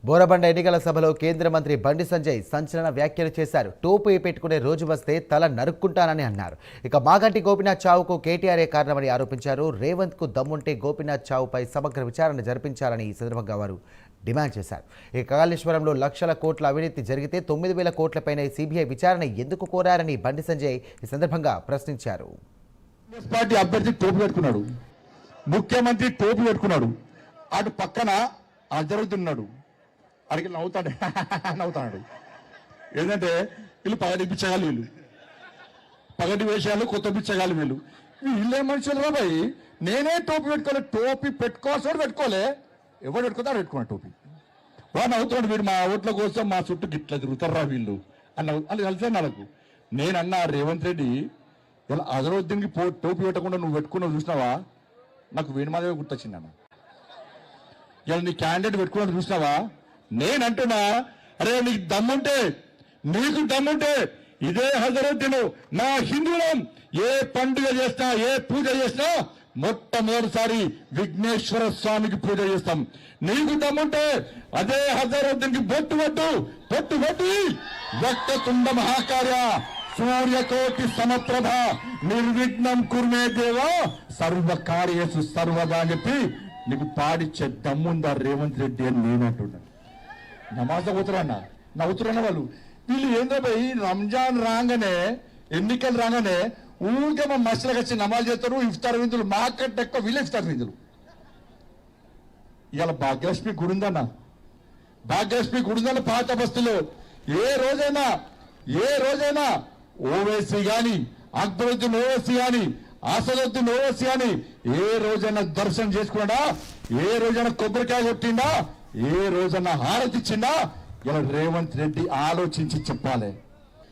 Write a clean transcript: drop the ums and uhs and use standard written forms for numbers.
బోరబండ ఎన్నికల సభలో కేంద్ర మంత్రి బండి సంజయ్ సంచలన వ్యాఖ్యలు చేశారు. టోపీ పెట్టుకునే రోజు వస్తే తల నరుక్కుంటానని అన్నారు. ఇక మాగంటి గోపీనాథ్ చావుకు కేటీఆర్ఏ కారణమని ఆరోపించారు. రేవంత్ కు దమ్ముంటే గోపీనాథ్ చావుపై సమగ్ర విచారణ జరిపించాలని ఈ సందర్భంగా వారు డిమాండ్ చేశారు. ఇక కాళేశ్వరంలో లక్షల కోట్ల అవినీతి జరిగితే 9,000 కోట్లపైన సిబిఐ విచారణ ఎందుకు కోరారని బండి సంజయ్ ఈ సందర్భంగా ప్రశ్నించారు. పార్టీ అభ్యర్థి టోపీ పెట్టుకున్నాడు, ముఖ్యమంత్రి టోపీ పెట్టుకున్నాడు, అటు పక్కన అజరుతున్నాడు, అడిగి నవ్వుతాడు. ఏంటంటే వీళ్ళు పగటి పిచ్చగాలి, వీళ్ళు పగటి వేషాలు కొత్త పిచ్చగాలి, వీళ్ళే మనుషులు రా భయ్. నేనే టోపీ పెట్టుకోలే, టోపీ పెట్టుకోవాల్సి పెట్టుకోలే, ఎవరు పెట్టుకుంటారు పెట్టుకున్నాడు టోపీ. వాడు నవ్వుతున్నాడు, వీడు మా ఓట్ల కోసం మా చుట్టూ గిట్ల తిరుగుతారా వీళ్ళు అని వాళ్ళు కలిసే నాకు. నేనన్నా రేవంత్ రెడ్డి ఇలా అజరుద్దీన్కి టోపీ పెట్టకుండా నువ్వు పెట్టుకున్నావు చూసినావా, నాకు వేణుమాధవే గుర్తొచ్చింది అన్న. ఇలా నీ క్యాండిడేట్ పెట్టుకున్నాడు చూసినావా, నేనంటున్నా అరే నీకు దమ్ముంటే ఇదే హజరుద్దీన్ నా హిందువులం ఏ పండుగ చేసినా ఏ పూజ చేసినా మొట్టమొదటిసారి విఘ్నేశ్వర స్వామికి పూజ చేస్తాం. నీకు దమ్ముంటే అదే హజరుద్దీన్ కి బొట్టు వక్తతుండ మహాకార్య సూర్యకోటి సమప్రభ నిర్విఘ్నం కుర్మే దేవ సర్వకార్యేషు సర్వదా అని చెప్పి నీకు పాడిచ్చే దమ్ముందా రేవంత్ రెడ్డి అని నేనంటున్నాను. నమాజ్ పోతున్నా నవ్వుతున్నా వాళ్ళు. వీళ్ళు ఏందో పోయి రంజాన్ రాగానే ఎన్నికలు రాగానే ఊరికే మా మసలకు వచ్చి నమాజ్ చేస్తారు, ఇఫ్తార్ విందులు మాకంటే ఎక్కువ వీళ్ళే ఇఫ్తార్ విందులు. ఇవాళ భాగ్యలక్ష్మి గుడి ఉందన్న, భాగ్యలక్ష్మి గుడి ఉందన్న పాత బస్తీలో. ఏ రోజైనా ఓవైసీ గాని అక్బరుద్దీన్ ఓవైసీ గాని అసదుద్దీన్ ఓవైసీ గాని ఏ రోజైనా దర్శనం చేసుకున్నాడా, ఏ రోజైనా కొబ్బరికాయ కొట్టిండా, ఏ రోజన్నా హారతి ఇచ్చిందా? ఇలా రేవంత్ రెడ్డి ఆలోచించి చెప్పాలి.